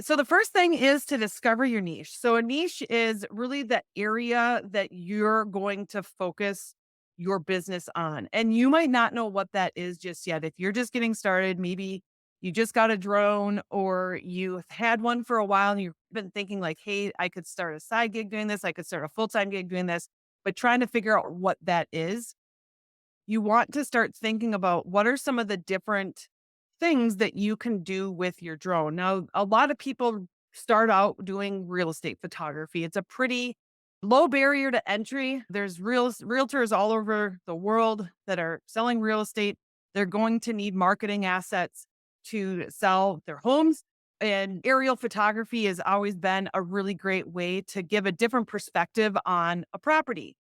So the first thing is to discover your niche. So a niche is really the area that you're going to focus your business on. And you might not know what that is just yet. If you're just getting started, maybe you just got a drone or you've had one for a while and you've been thinking like, hey, I could start a side gig doing this. I could start a full-time gig doing this, but trying to figure out what that is. You want to start thinking about what are some of the different things that you can do with your drone. Now, a lot of people start out doing real estate photography. It's a pretty low barrier to entry. There's realtors all over the world that are selling real estate. They're going to need marketing assets to sell their homes. And aerial photography has always been a really great way to give a different perspective on a property.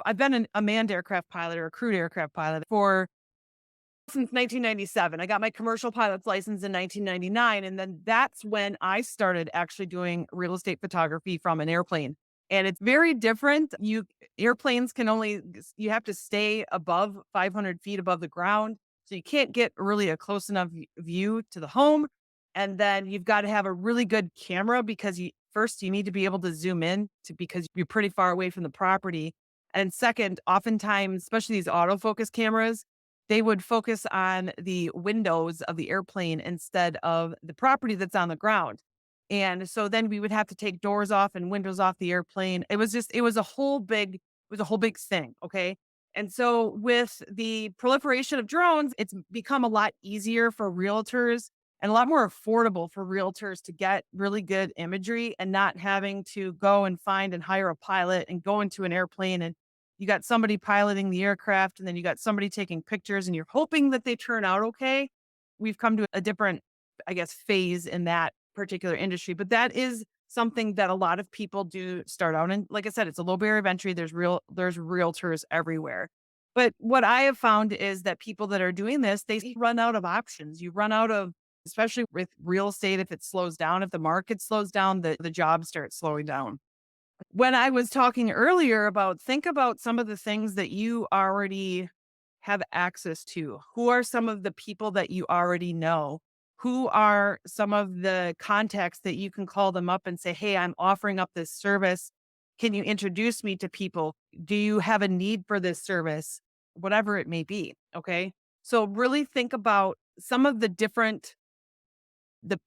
I've been a manned aircraft pilot or a crewed aircraft pilot for since 1997. I got my commercial pilot's license in 1999. And then that's when I started actually doing real estate photography from an airplane. And it's very different. Airplanes can only, you have to stay above 500 feet above the ground. So you can't get really a close enough view to the home. And then you've got to have a really good camera because first you need to be able to zoom in to because you're pretty far away from the property. And second, oftentimes, especially these autofocus cameras, they would focus on the windows of the airplane instead of the property that's on the ground. And so then we would have to take doors off and windows off the airplane. It was a whole big thing. Okay. And so with the proliferation of drones, it's become a lot easier for realtors and a lot more affordable for realtors to get really good imagery and not having to go and find and hire a pilot and go into an airplane and you got somebody piloting the aircraft and then you got somebody taking pictures and you're hoping that they turn out okay. We've come to a different, I guess, phase in that particular industry, but that is something that a lot of people do start out in. Like I said, it's a low barrier of entry. There's realtors everywhere. But what I have found is that people that are doing this, they run out of options. You run out of, especially with real estate, if it slows down, if the market slows down, the jobs start slowing down. When I was talking earlier about think about some of the things that you already have access to. Who are some of the people that you already know? Who are some of the contacts that you can call them up and say, "Hey, I'm offering up this service. Can you introduce me to people? Do you have a need for this service?" Whatever it may be, okay? So really think about some of the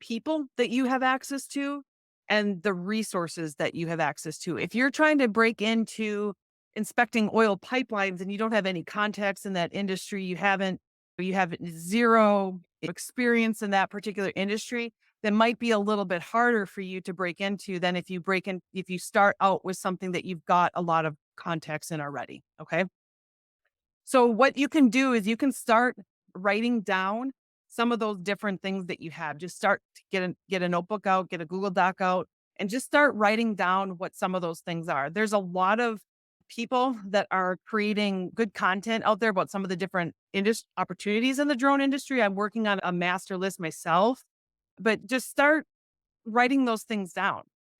people that you have access to and the resources that you have access to. If you're trying to break into inspecting oil pipelines and you don't have any contacts in that industry, you have zero experience in that particular industry, that might be a little bit harder for you to break into than if you start out with something that you've got a lot of contacts in already. Okay. So what you can do is you can start writing down some of those different things that you have. Just start to get a notebook out, get a Google Doc out, and just start writing down what some of those things are. There's a lot of people that are creating good content out there about some of the different opportunities in the drone industry. I'm working on a master list myself, but just start writing those things down.